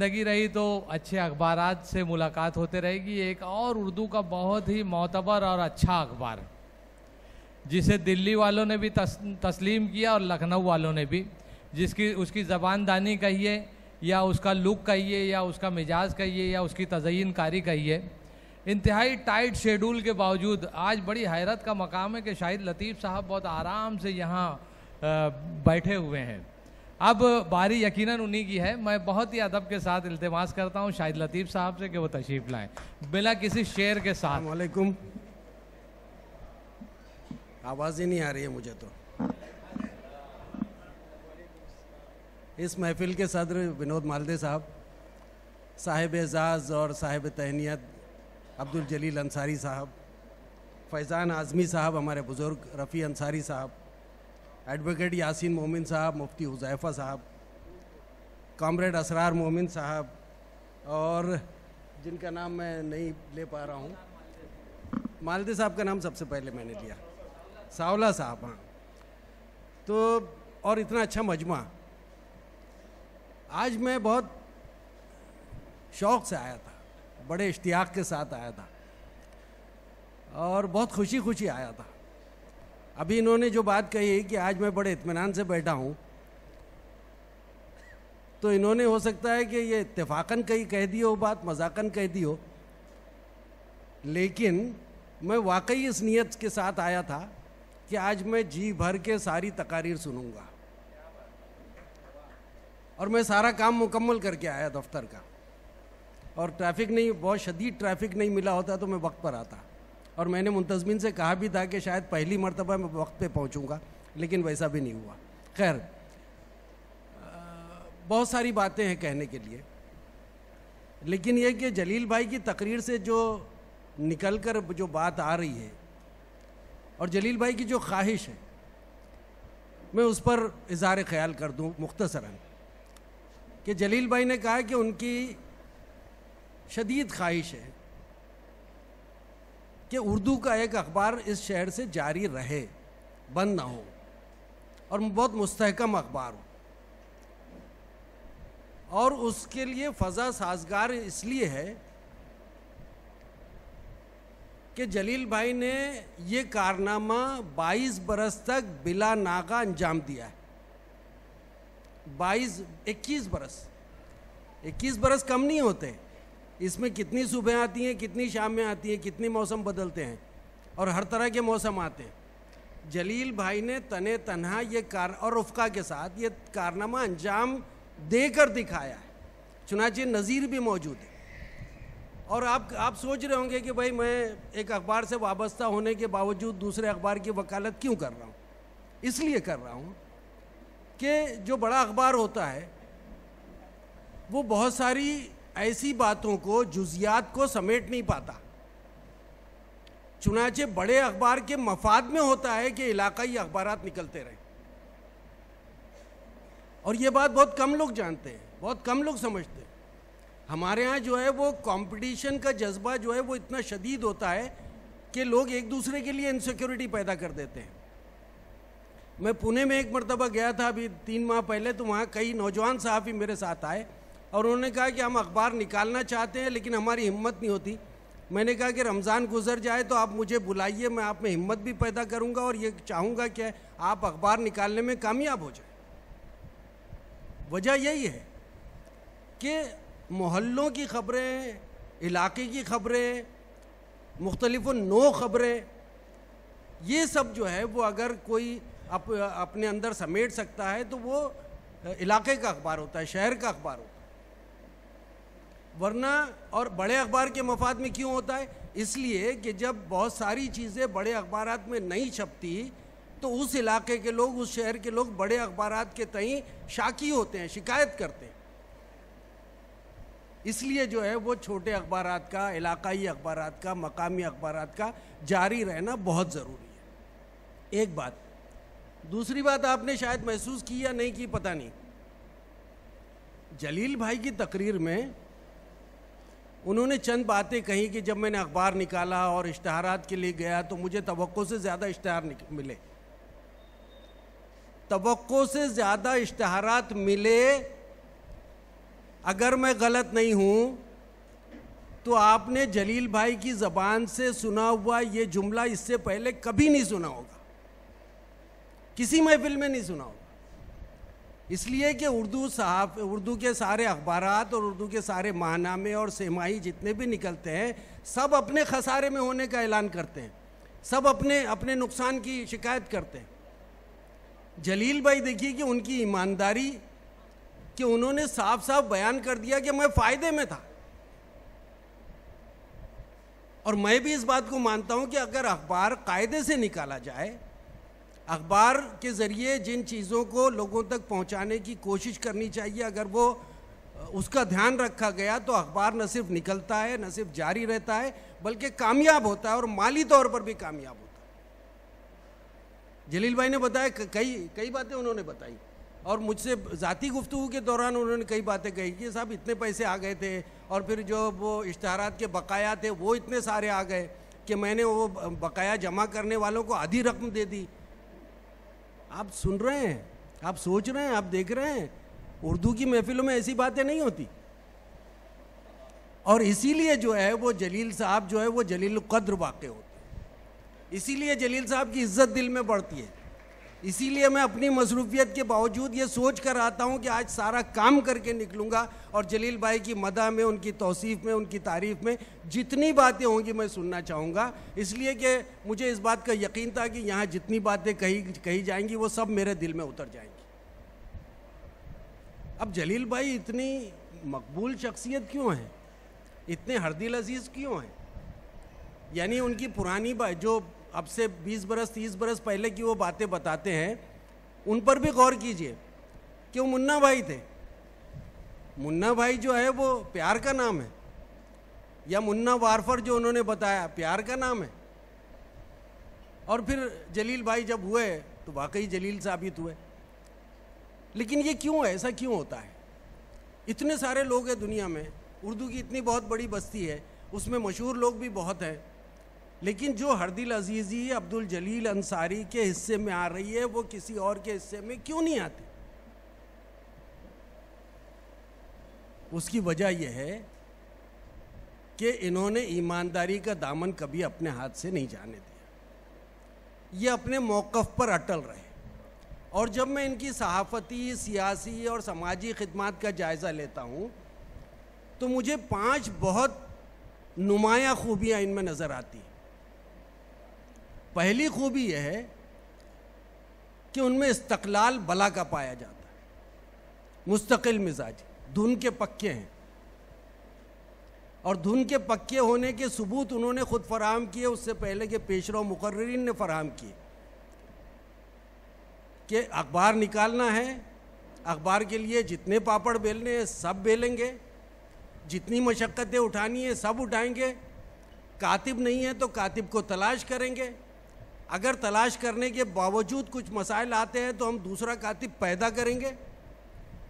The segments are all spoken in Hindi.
ज़िंदगी रही तो अच्छे अखबारात से मुलाकात होते रहेगी। एक और उर्दू का बहुत ही मोतबर और अच्छा अखबार, जिसे दिल्ली वालों ने भी तस्लीम किया और लखनऊ वालों ने भी, जिसकी उसकी ज़बानदानी कहिए या उसका लुक कहिए या उसका मिजाज कहिए या उसकी तज़यीन कारी कहिए, इंतहाई टाइट शेड्यूल के बावजूद आज बड़ी हैरत का मकाम है कि शाहिद लतीफ़ साहब बहुत आराम से यहाँ बैठे हुए हैं। अब बारी यकीनन उन्हीं की है। मैं बहुत ही अदब के साथ इल्तिमास करता हूँ शाहिद लतीफ़ साहब से कि वो तशरीफ़ लाएं बिला किसी शेर के साथ। अस्सलाम वालेकुम। आवाज़ ही नहीं आ रही है मुझे तो। इस महफिल के सदर विनोद मालदे साहब, साहिब एजाज़ और साहिब तहनीत अब्दुल जलील अंसारी साहब, फैज़ान आज़मी साहब, हमारे बुज़ुर्ग रफ़ी अंसारी साहब, एडवोकेट यासीन मोमिन साहब, मुफ्ती हुज़ैफ़ा साहब, कॉमरेड असरार मोमिन साहब, और जिनका नाम मैं नहीं ले पा रहा हूँ, मालदे साहब का नाम सबसे पहले मैंने लिया, सावला साहब। हाँ, तो और इतना अच्छा मजमा। आज मैं बहुत शौक़ से आया था, बड़े इश्तियाक़ के साथ आया था और बहुत खुशी खुशी आया था। अभी इन्होंने जो बात कही कि आज मैं बड़े इत्मीनान से बैठा हूँ, तो इन्होंने हो सकता है कि ये इत्तेफाकन कहीं कह दी हो बात, मजाकन कह दी हो, लेकिन मैं वाकई इस नीयत के साथ आया था कि आज मैं जी भर के सारी तकारीर सुनूंगा। और मैं सारा काम मुकम्मल करके आया दफ्तर का, और ट्रैफिक नहीं, बहुत शदीद ट्रैफिक नहीं मिला होता तो मैं वक्त पर आता। और मैंने मुंतज़मीन से कहा भी था कि शायद पहली मरतबा मैं वक्त पे पहुंचूंगा, लेकिन वैसा भी नहीं हुआ। खैर, बहुत सारी बातें हैं कहने के लिए, लेकिन यह कि जलील भाई की तकरीर से जो निकल कर जो बात आ रही है और जलील भाई की जो ख्वाहिश है, मैं उस पर इज़हार ख्याल कर दूं मुख्तसरन कि जलील भाई ने कहा कि उनकी शदीद ख्वाहिश है कि उर्दू का एक अखबार इस शहर से जारी रहे, बंद ना हो, और बहुत मुस्तहकम अखबार हो। और उसके लिए फ़ज़ा साजगार इसलिए है कि जलील भाई ने ये कारनामा 22 बरस तक बिला नागा अंजाम दिया है। 21 बरस कम नहीं होते। इसमें कितनी सुबह आती हैं, कितनी शामें आती हैं, कितने मौसम बदलते हैं और हर तरह के मौसम आते हैं। जलील भाई ने तने तन्हा ये और रुफ़का के साथ ये कारनामा अंजाम देकर दिखाया है। चुनांचे नज़ीर भी मौजूद है। और आप सोच रहे होंगे कि भाई मैं एक अखबार से वाबस्ता होने के बावजूद दूसरे अखबार की वकालत क्यों कर रहा हूँ। इसलिए कर रहा हूँ कि जो बड़ा अखबार होता है वो बहुत सारी ऐसी बातों को, जुज़ियात को समेट नहीं पाता। चुनांचे बड़े अखबार के मफाद में होता है कि इलाकाई अखबारात निकलते रहें। और ये बात बहुत कम लोग जानते हैं, बहुत कम लोग समझते हैं। हमारे यहाँ जो है वो कंपटीशन का जज्बा जो है वो इतना शदीद होता है कि लोग एक दूसरे के लिए इनसिक्योरिटी पैदा कर देते हैं। मैं पुणे में एक मरतबा गया था अभी 3 माह पहले, तो वहाँ कई नौजवान सहाफ़ी मेरे साथ आए और उन्होंने कहा कि हम अखबार निकालना चाहते हैं लेकिन हमारी हिम्मत नहीं होती। मैंने कहा कि रमज़ान गुजर जाए तो आप मुझे बुलाइए, मैं आप में हिम्मत भी पैदा करूँगा और ये चाहूँगा कि आप अखबार निकालने में कामयाब हो जाए। वजह यही है कि मोहल्लों की ख़बरें, इलाके की ख़बरें, मुख्तलिफ़ नो ख़बरें, ये सब जो है वो अगर कोई अपने अंदर समेट सकता है तो वो इलाके का अखबार होता है, शहर का अखबार होता है। वरना और बड़े अखबार के मफाद में क्यों होता है? इसलिए कि जब बहुत सारी चीज़ें बड़े अखबारात में नहीं छपती तो उस इलाके के लोग, उस शहर के लोग बड़े अखबारात के तई शाकी होते हैं, शिकायत करते हैं। इसलिए जो है वो छोटे अखबारात का, इलाकाई अखबारात का, मकामी अखबारात का जारी रहना बहुत ज़रूरी है। एक बात। दूसरी बात आपने शायद महसूस की या नहीं की, पता नहीं, जलील भाई की तकरीर में उन्होंने चंद बातें कही कि जब मैंने अखबार निकाला और इश्तहारात के लिए गया तो मुझे तवक्को से ज़्यादा इश्तहार मिले, तवक्को से ज़्यादा इश्तहारात मिले अगर मैं गलत नहीं हूं तो आपने जलील भाई की ज़बान से सुना हुआ ये जुमला इससे पहले कभी नहीं सुना होगा, किसी महफिल में नहीं सुना होगा। इसलिए कि उर्दू के सारे अखबारात और उर्दू के सारे माहनामे और सेमाई जितने भी निकलते हैं सब अपने खसारे में होने का ऐलान करते हैं, सब अपने अपने नुकसान की शिकायत करते हैं। जलील भाई देखिए कि उनकी ईमानदारी कि उन्होंने साफ साफ बयान कर दिया कि मैं फ़ायदे में था। और मैं भी इस बात को मानता हूं कि अगर अखबार कायदे से निकाला जाए, अखबार के ज़रिए जिन चीज़ों को लोगों तक पहुंचाने की कोशिश करनी चाहिए, अगर वो उसका ध्यान रखा गया तो अखबार न सिर्फ निकलता है, न सिर्फ जारी रहता है, बल्कि कामयाब होता है और माली तौर पर भी कामयाब होता है। जलील भाई ने बताया, कई बातें उन्होंने बताई और मुझसे ज़ाती गुफ्तगू के दौरान उन्होंने कई बातें कही कि साहब इतने पैसे आ गए थे और फिर जो वो इश्तहारात के बकाया थे वो इतने सारे आ गए कि मैंने वो बकाया जमा करने वालों को आधी रकम दे दी। आप सुन रहे हैं, आप सोच रहे हैं, आप देख रहे हैं, उर्दू की महफिलों में ऐसी बातें नहीं होती। और इसीलिए जो है वो जलील साहब जो है वो जलील कद्र वाक़े होते हैं, इसीलिए जलील साहब की इज्जत दिल में बढ़ती है। इसीलिए मैं अपनी मसरूफियत के बावजूद ये सोच कर आता हूँ कि आज सारा काम करके निकलूँगा और जलील भाई की मदह में, उनकी तौसीफ़ में, उनकी तारीफ़ में जितनी बातें होंगी मैं सुनना चाहूँगा, इसलिए कि मुझे इस बात का यकीन था कि यहाँ जितनी बातें कही जाएंगी वो सब मेरे दिल में उतर जाएंगी। अब जलील भाई इतनी मकबूल शख्सियत क्यों है, इतने हरदिल अजीज़ क्यों हैं? यानी उनकी पुरानी बात जो अब से 20 बरस 30 बरस पहले की वो बातें बताते हैं, उन पर भी गौर कीजिए कि वो मुन्ना भाई थे। मुन्ना भाई जो है वो प्यार का नाम है, या मुन्ना वारफर जो उन्होंने बताया प्यार का नाम है। और फिर जलील भाई जब हुए तो वाकई जलील साबित हुए। लेकिन ये क्यों है, ऐसा क्यों होता है? इतने सारे लोग हैं दुनिया में, उर्दू की इतनी बहुत बड़ी बस्ती है, उसमें मशहूर लोग भी बहुत हैं, लेकिन जो हरदिल अजीज़ी अब्दुल जलील अंसारी के हिस्से में आ रही है वो किसी और के हिस्से में क्यों नहीं आती? उसकी वजह यह है कि इन्होंने ईमानदारी का दामन कभी अपने हाथ से नहीं जाने दिया, ये अपने मौक़िफ़ पर अटल रहे। और जब मैं इनकी सहाफ़ती, सियासी और समाजी खिदमात का जायज़ा लेता हूँ तो मुझे 5 बहुत नुमायाँ खूबियाँ इनमें नज़र आती हैं। पहली खूबी यह है कि उनमें इस्तक़लाल बला का पाया जाता है, मुस्तकिल मिजाज, धुन के पक्के हैं। और धुन के पक्के होने के सबूत उन्होंने खुद फराहम किए, उससे पहले के पेशरो मुकर्रिरीन ने फराहम किए कि अखबार निकालना है, अखबार के लिए जितने पापड़ बेलने हैं सब बेलेंगे, जितनी मशक्क़तें उठानी है सब उठाएंगे, कातिब नहीं है तो कातिब को तलाश करेंगे, अगर तलाश करने के बावजूद कुछ मसाइल आते हैं तो हम दूसरा कातिब पैदा करेंगे।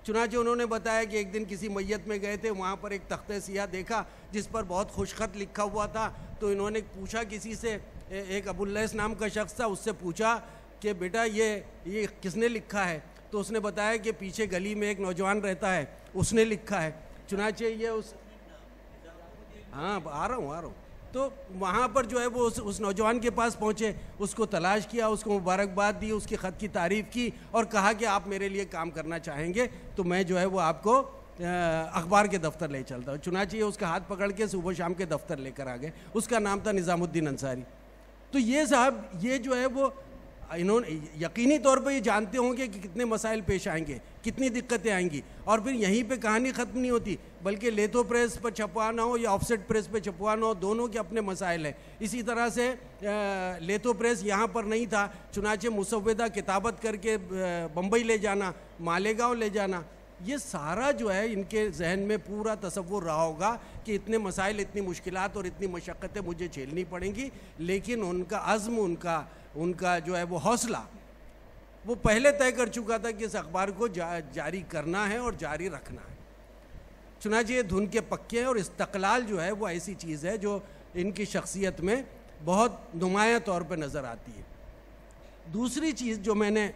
चुनांचे उन्होंने बताया कि एक दिन किसी मैयत में गए थे, वहाँ पर एक तख्ते सियाह देखा जिस पर बहुत खुशखत लिखा हुआ था, तो इन्होंने पूछा किसी से, एक अबुल्लैस नाम का शख्स था, उससे पूछा कि बेटा ये किसने लिखा है? तो उसने बताया कि पीछे गली में एक नौजवान रहता है, उसने लिखा है। चुनांचे ये आ रहा हूँ। तो वहाँ पर जो है वो उस नौजवान के पास पहुँचे, उसको तलाश किया, उसको मुबारकबाद दी, उसकी ख़त की तारीफ़ की और कहा कि आप मेरे लिए काम करना चाहेंगे तो मैं जो है वो आपको अखबार के दफ्तर ले चलता हूँ। चुनांचे उसका हाथ पकड़ के सुबह शाम के दफ्तर लेकर आ गए। उसका नाम था निज़ामुद्दीन अंसारी। तो ये साहब ये जो है वो इन्होंने यकीनी तौर पर ये जानते होंगे कि कितने मसाइल पेश आएंगे, कितनी दिक्कतें आएंगी। और फिर यहीं पे कहानी ख़त्म नहीं होती, बल्कि लेथो प्रेस पर छपवाना हो या ऑफसेट प्रेस पे छपवाना हो, दोनों के अपने मसाइल हैं। इसी तरह से लेथो प्रेस यहाँ पर नहीं था, चुनांचे मुसव्वदा किताबत करके बम्बई ले जाना, मालेगांव ले जाना, ये सारा जो है इनके जहन में पूरा तसव्वुर रहा होगा कि इतने मसाइल, इतनी मुश्किलात और इतनी मशक्क़तें मुझे झेलनी पड़ेंगी। लेकिन उनका अज़्म, उनका जो है वो हौसला, वो पहले तय कर चुका था कि इस अखबार को जारी करना है और जारी रखना है। चुनांचे धुन के पक्के हैं और इस्तक़लाल जो है वो ऐसी चीज़ है जो इनकी शख्सियत में बहुत नुमायाँ तौर पर नज़र आती है। दूसरी चीज़ जो मैंने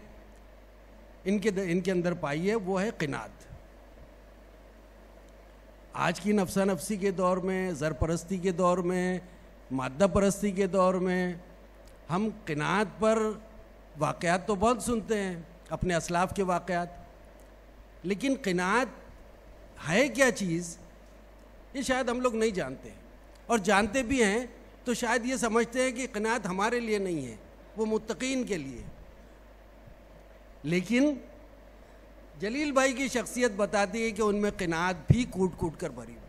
इनके अंदर पाई है वो है क़िनात। आज की नफसा नफसी के दौर में, ज़र परस्ती के दौर में, मादा परस्ती के दौर में हम क़नाअत पर वाक़यात तो बहुत सुनते हैं, अपने असलाफ़ के वाक़यात, लेकिन क़नाअत है क्या चीज़ ये शायद हम लोग नहीं जानते, और जानते भी हैं तो शायद ये समझते हैं कि क़नाअत हमारे लिए नहीं है, वो मुत्तकीन के लिए। लेकिन जलील भाई की शख्सियत बताती है कि उनमें क़नाअत भी कूट कूट कर भरी हुई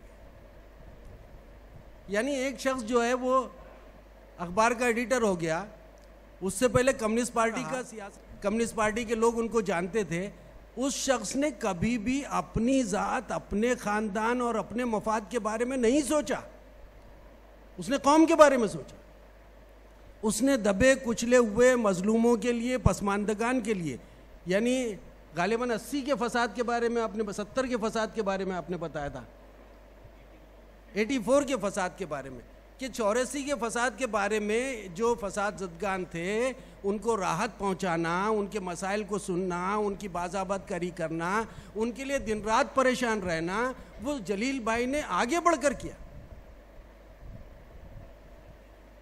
है। यानी एक शख्स जो है वो अखबार का एडिटर हो गया, उससे पहले कम्युनिस्ट पार्टी का कम्युनिस्ट पार्टी के लोग उनको जानते थे, उस शख्स ने कभी भी अपनी ज़ात, अपने ख़ानदान और अपने मफाद के बारे में नहीं सोचा। उसने कौम के बारे में सोचा, उसने दबे कुचले हुए मजलूमों के लिए, पसमानदगान के लिए, यानी गालिबन 80 के फसाद के बारे में आपने, 70 के फसाद के बारे में आपने बताया था, 84 के फसाद के बारे में, कि 84 के फसाद के बारे में जो फसाद ज़दगान थे उनको राहत पहुंचाना, उनके मसाइल को सुनना, उनकी बाज़ाबत करी करना, उनके लिए दिन रात परेशान रहना, वो जलील भाई ने आगे बढ़कर किया।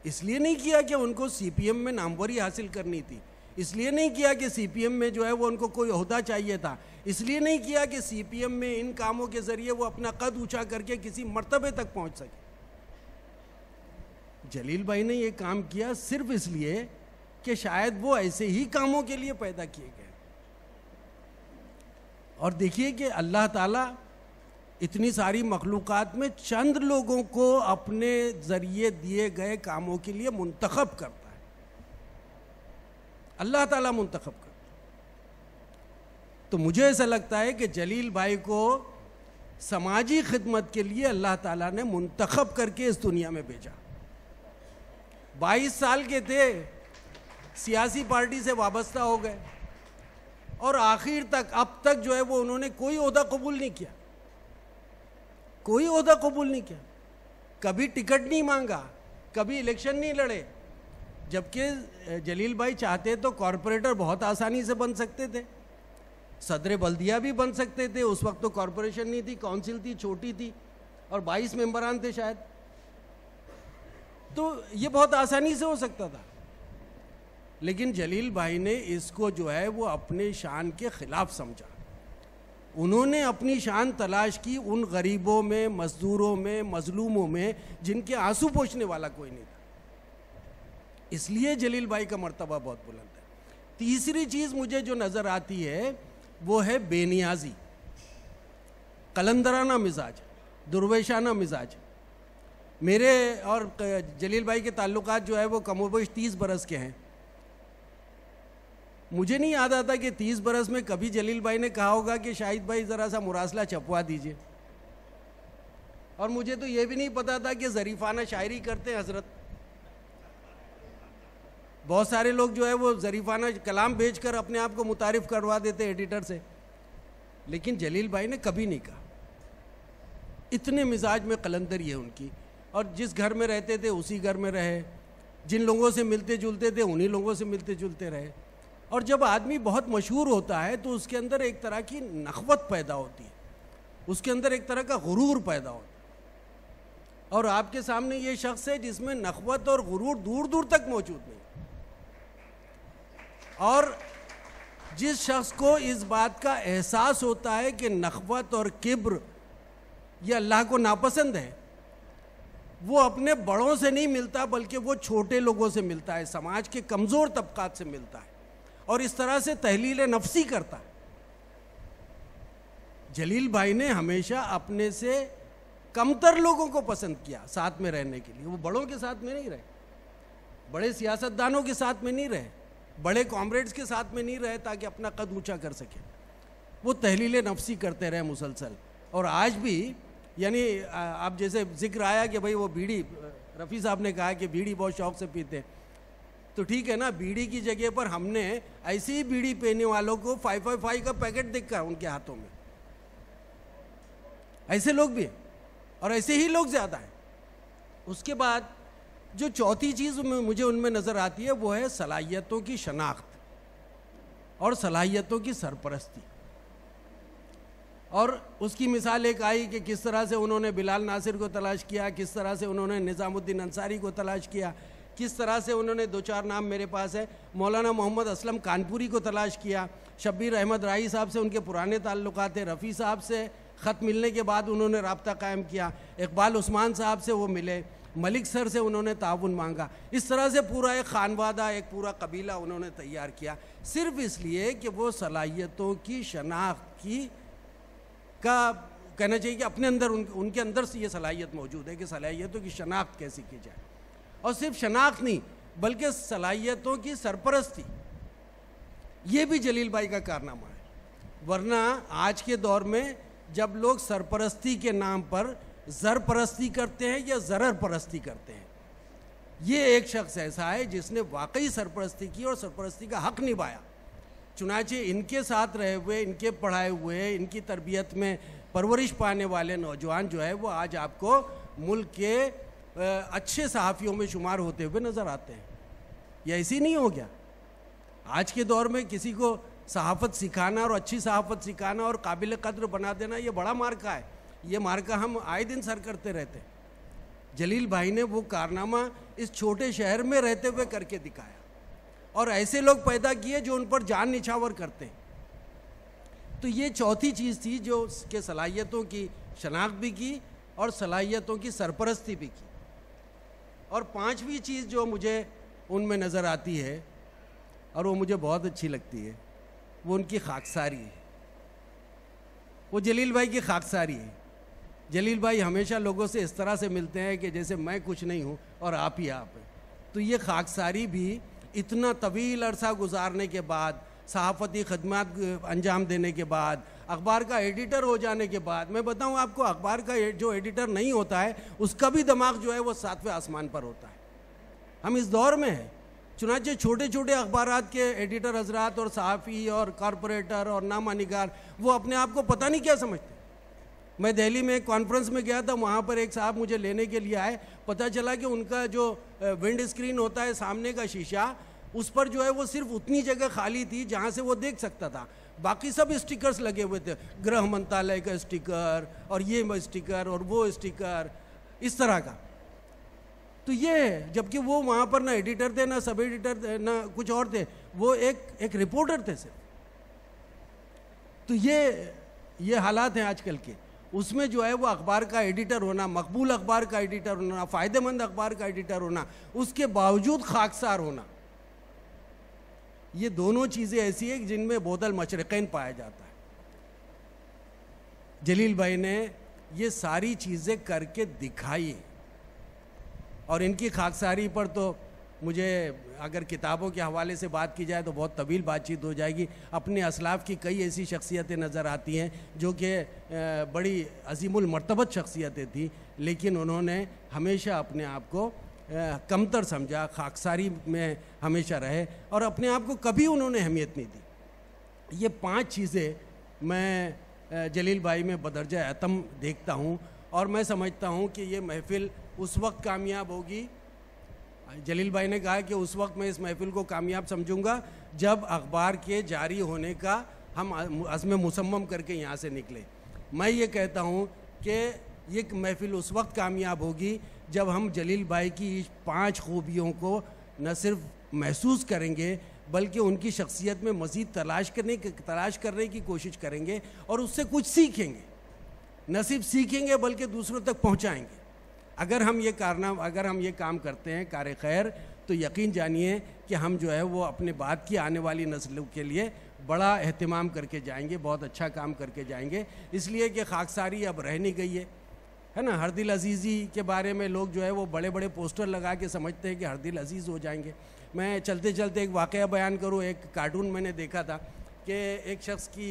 इसलिए नहीं किया कि उनको सीपीएम में नामवरी हासिल करनी थी, इसलिए नहीं किया कि सीपीएम में जो है वो उनको कोई ओहदा चाहिए था, इसलिए नहीं किया कि सीपीएम में इन कामों के ज़रिए वो अपना कद ऊंचा करके किसी मर्तबे तक पहुंच सके। जलील भाई ने ये काम किया सिर्फ इसलिए कि शायद वो ऐसे ही कामों के लिए पैदा किए गए। और देखिए कि अल्लाह ताला इतनी सारी मखलूक़ात में चंद लोगों को अपने ज़रिए दिए गए कामों के लिए मुंतखब करता है, अल्लाह ताला मुंतखब करता है। तो मुझे ऐसा लगता है कि जलील भाई को समाजी खिदमत के लिए अल्लाह ताला ने मुंतखब करके इस दुनिया में भेजा। 22 साल के थे, सियासी पार्टी से वाबस्ता हो गए, और आखिर तक, अब तक जो है वो उन्होंने कोई ओहदा कबूल नहीं किया, कोई ओहदा कबूल नहीं किया, कभी टिकट नहीं मांगा, कभी इलेक्शन नहीं लड़े। जबकि जलील भाई चाहते तो कॉरपोरेटर बहुत आसानी से बन सकते थे, सदर बल्दिया भी बन सकते थे। उस वक्त तो कॉरपोरेशन नहीं थी, काउंसिल थी, छोटी थी, और 22 मेंबरान थे शायद, तो ये बहुत आसानी से हो सकता था। लेकिन जलील भाई ने इसको जो है वो अपने शान के ख़िलाफ़ समझा। उन्होंने अपनी शान तलाश की उन गरीबों में, मज़दूरों में, मज़लूमों में, जिनके आंसू पोंछने वाला कोई नहीं था। इसलिए जलील भाई का मर्तबा बहुत बुलंद है। तीसरी चीज़ मुझे जो नज़र आती है वो है बेनियाजी, कलंदराना मिजाज, दुर्वेशाना मिजाज। मेरे और जलील भाई के ताल्लुकात जो है वो कमोबेश 30 बरस के हैं। मुझे नहीं याद आता कि 30 बरस में कभी जलील भाई ने कहा होगा कि शाहिद भाई ज़रा सा मुरासला छपवा दीजिए, और मुझे तो ये भी नहीं पता था कि ज़रीफ़ाना शायरी करते हैं हज़रत। बहुत सारे लोग जो है वो ज़रीफ़ाना कलाम बेचकर अपने आप को मुतारिफ़ करवा देते एडिटर से, लेकिन जलील भाई ने कभी नहीं कहा। इतने मिजाज में कलंदरी है उनकी, और जिस घर में रहते थे उसी घर में रहे, जिन लोगों से मिलते जुलते थे उन्हीं लोगों से मिलते जुलते रहे। और जब आदमी बहुत मशहूर होता है तो उसके अंदर एक तरह की नख़वत पैदा होती है, उसके अंदर एक तरह का गुरूर पैदा होता है। और आपके सामने ये शख्स है जिसमें नख़वत और गुरूर दूर दूर तक मौजूद नहीं। और जिस शख्स को इस बात का एहसास होता है कि नख़वत और किब्र ये अल्लाह को नापसंद है, वो अपने बड़ों से नहीं मिलता बल्कि वो छोटे लोगों से मिलता है, समाज के कमज़ोर तबकात से मिलता है, और इस तरह से तहलील नफ्सी करता है। जलील भाई ने हमेशा अपने से कमतर लोगों को पसंद किया साथ में रहने के लिए। वो बड़ों के साथ में नहीं रहे, बड़े सियासतदानों के साथ में नहीं रहे, बड़े कॉमरेड्स के साथ में नहीं रहे ताकि अपना कद ऊंचा कर सके। वो तहलील नफ्सी करते रहे मुसलसल। और आज भी, यानी आप जैसे जिक्र आया कि भाई वो बीड़ी, रफ़ी साहब ने कहा कि बीड़ी बहुत शौक़ से पीते, तो ठीक है ना, बीड़ी की जगह पर हमने ऐसे ही बीड़ी पीने वालों को 555 का पैकेट देखा उनके हाथों में। ऐसे लोग भी हैं, और ऐसे ही लोग ज़्यादा हैं। उसके बाद जो चौथी चीज़ मुझे उनमें नज़र आती है वो है सलाहियतों की शनाख्त और सलाहियतों की सरपरस्ती। और उसकी मिसाल एक आई कि किस तरह से उन्होंने बिलाल नासिर को तलाश किया, किस तरह से उन्होंने निज़ामुद्दीन अंसारी को तलाश किया, किस तरह से उन्होंने दो चार नाम मेरे पास है, मौलाना मोहम्मद असलम कानपुरी को तलाश किया, शब्बीर अहमद राही साहब से उनके पुराने ताल्लुकात थे, रफ़ी साहब से ख़त मिलने के बाद उन्होंने रब्ता कायम किया, इकबाल उस्मान साहब से वो मिले, मलिक सर से उन्होंने ताउन मांगा। इस तरह से पूरा एक खानवादा, एक पूरा कबीला उन्होंने तैयार किया, सिर्फ इसलिए कि वो सलाहियतों की शनाख्त की का कहना चाहिए कि अपने अंदर उनके अंदर से ये सलाहियत मौजूद है कि सलाहियतों की शनाख्त कैसी की जाए, और सिर्फ शनाख्त नहीं बल्कि सलाहियतों की सरपरस्ती, ये भी जलील भाई का कारनामा है। वरना आज के दौर में जब लोग सरपरस्ती के नाम पर ज़र परस्ती करते हैं या ज़रर परस्ती करते हैं, ये एक शख्स ऐसा है जिसने वाकई सरपरस्ती की और सरपरस्ती का हक निभाया। चुनाचे इनके साथ रहे हुए, इनके पढ़ाए हुए, इनकी तरबियत में परवरिश पाने वाले नौजवान जो है वो आज आपको मुल्क के अच्छे सहाफ़ियों में शुमार होते हुए नज़र आते हैं। ये ऐसी नहीं हो गया। आज के दौर में किसी को सहाफ़त सिखाना और अच्छी सहाफ़त सिखाना और काबिल कद्र बना देना ये बड़ा मार्का है। ये मार्का हम आए दिन सर करते रहते हैं। जलील भाई ने वो कारनामा इस छोटे शहर में रहते हुए करके दिखाया और ऐसे लोग पैदा किए जो उन पर जान निछावर करते हैं। तो ये चौथी चीज़ थी जो उसके सलाहियतों की शनाख्त भी की और सलाहियतों की सरपरस्ती भी की। और पांचवी चीज़ जो मुझे उनमें नज़र आती है और वो मुझे बहुत अच्छी लगती है, वो उनकी खाकसारी है। वो जलील भाई की खाकसारी है। जलील भाई हमेशा लोगों से इस तरह से मिलते हैं कि जैसे मैं कुछ नहीं हूँ और आप ही आप हैं। तो ये खाकसारी भी इतना तवील अरसा गुजारने के बाद, सहाफ़ती खदमात अंजाम देने के बाद, अखबार का एडिटर हो जाने के बाद, मैं बताऊं आपको अखबार का जो एडिटर नहीं होता है उसका भी दिमाग जो है वो 7वें आसमान पर होता है। हम इस दौर में हैं, चुनाचे छोटे छोटे अखबारात के एडिटर हजरात और सहाफ़ी और कॉरपोरेटर और नामानिगार वो अपने आप को पता नहीं क्या समझते। मैं दिल्ली में एक कॉन्फ्रेंस में गया था, वहाँ पर एक साहब मुझे लेने के लिए आए। पता चला कि उनका जो विंड स्क्रीन होता है सामने का शीशा, उस पर जो है वो सिर्फ उतनी जगह खाली थी जहाँ से वो देख सकता था, बाकी सब स्टिकर्स लगे हुए थे, गृह मंत्रालय का स्टिकर और ये स्टिकर और वो स्टिकर, इस तरह का। तो ये जबकि वो वहाँ पर ना एडिटर थे, ना सब एडिटर थे, ना कुछ और थे, वो एक रिपोर्टर थे सिर्फ। तो ये हालात हैं आजकल के। उसमें जो है वो अखबार का एडिटर होना, मकबूल अखबार का एडिटर होना, फ़ायदेमंद अखबार का एडिटर होना, उसके बावजूद खाकसार होना, ये दोनों चीज़ें ऐसी हैं जिनमें बोदल मशरक़ैन पाया जाता है। जलील भाई ने ये सारी चीज़ें करके दिखाई और इनकी खाकसारी पर तो मुझे अगर किताबों के हवाले से बात की जाए तो बहुत तवील बातचीत हो जाएगी। अपने असलाफ़ की कई ऐसी शख्सियतें नज़र आती हैं जो कि बड़ी अज़ीमुल मर्तबत शख्सियतें थी, लेकिन उन्होंने हमेशा अपने आप को कमतर समझा, खाकसारी में हमेशा रहे और अपने आप को कभी उन्होंने अहमियत नहीं दी। ये 5 चीज़ें मैं जलील भाई में बदरजा अतम देखता हूँ और मैं समझता हूँ कि ये महफ़िल उस वक्त कामयाब होगी। जलील भाई ने कहा कि उस वक्त मैं इस महफ़िल को कामयाब समझूंगा जब अखबार के जारी होने का हम अज़्म मुसम्मम करके यहाँ से निकले। मैं ये कहता हूँ कि ये महफ़िल उस वक्त कामयाब होगी जब हम जलील भाई की 5 खूबियों को न सिर्फ महसूस करेंगे बल्कि उनकी शख्सियत में मज़ीद तलाश करने की कोशिश करेंगे और उससे कुछ सीखेंगे। न सिर्फ सीखेंगे बल्कि दूसरों तक पहुँचाएँगे। अगर हम ये काम करते हैं कार खैर, तो यकीन जानिए कि हम जो है वो अपने बाद की आने वाली नस्लों के लिए बड़ा एहतिमाम करके जाएंगे, बहुत अच्छा काम करके जाएंगे। इसलिए कि खाकसारी अब रह नहीं गई है ना। हरदिल अजीज़ी के बारे में लोग जो है वो बड़े बड़े पोस्टर लगा के समझते हैं कि हरदिल अजीज़ हो जाएंगे। मैं चलते चलते एक वाक़या बयान करूँ। एक कार्टून मैंने देखा था कि एक शख्स की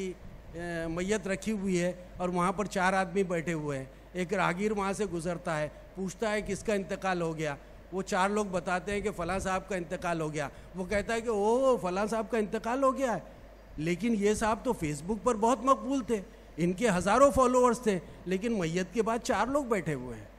मैयत रखी हुई है और वहाँ पर 4 आदमी बैठे हुए हैं। एक राहगीर वहाँ से गुज़रता है, पूछता है किसका इंतकाल हो गया। वो 4 लोग बताते हैं कि फ़लाँ साहब का इंतकाल हो गया। वो कहता है कि ओह फ़लाँ साहब का इंतकाल हो गया है, लेकिन ये साहब तो फेसबुक पर बहुत मकबूल थे, इनके हज़ारों फॉलोअर्स थे, लेकिन मैयत के बाद 4 लोग बैठे हुए हैं।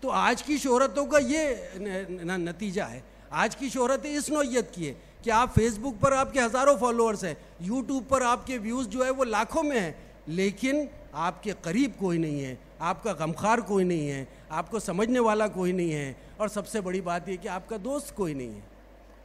तो आज की शोहरतों का ये नतीजा है। आज की शोहरत इस नौयत की है कि आप फेसबुक पर आपके हज़ारों फॉलोअर्स हैं, यूट्यूब पर आपके व्यूज़ जो है वो लाखों में हैं, लेकिन आपके करीब कोई नहीं है, आपका गमखार कोई नहीं है, आपको समझने वाला कोई नहीं है, और सबसे बड़ी बात यह कि आपका दोस्त कोई नहीं है।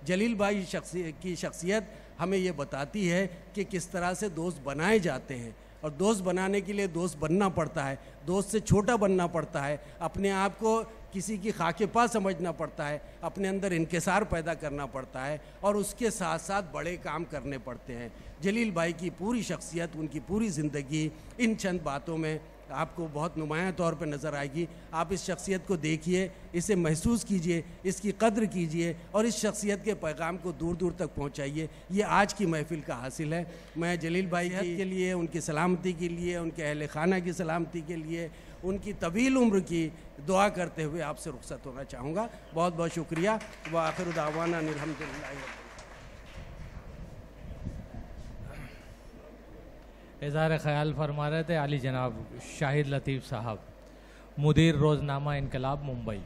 जलील भाई की शख्सियत हमें ये बताती है कि किस तरह से दोस्त बनाए जाते हैं, और दोस्त बनाने के लिए दोस्त बनना पड़ता है, दोस्त से छोटा बनना पड़ता है, अपने आप को किसी की खाके पा समझना पड़ता है, अपने अंदर इनकिसार पैदा करना पड़ता है, और उसके साथ साथ बड़े काम करने पड़ते हैं। जलील भाई की पूरी शख्सियत, उनकी पूरी ज़िंदगी इन चंद बातों में आपको बहुत नुमायां तौर पर नज़र आएगी। आप इस शख्सियत को देखिए, इसे महसूस कीजिए, इसकी कद्र कीजिए, और इस शख्सियत के पैगाम को दूर दूर तक पहुंचाइए। ये आज की महफिल का हासिल है। मैं जलील भाई के लिए, उनकी सलामती के लिए, उनके अहल खाना की सलामती के लिए, उनकी तवील उम्र की दुआ करते हुए आपसे रुखसत होना चाहूँगा। बहुत बहुत शुक्रिया। व आखिर दावाना अल्हम्दुलिल्लाह। इज़हार ख़याल फरमा रहे थे आली जनाब शाहिद लतीफ़ साहब, मुदीर रोज़नामा इनकलाब मुंबई।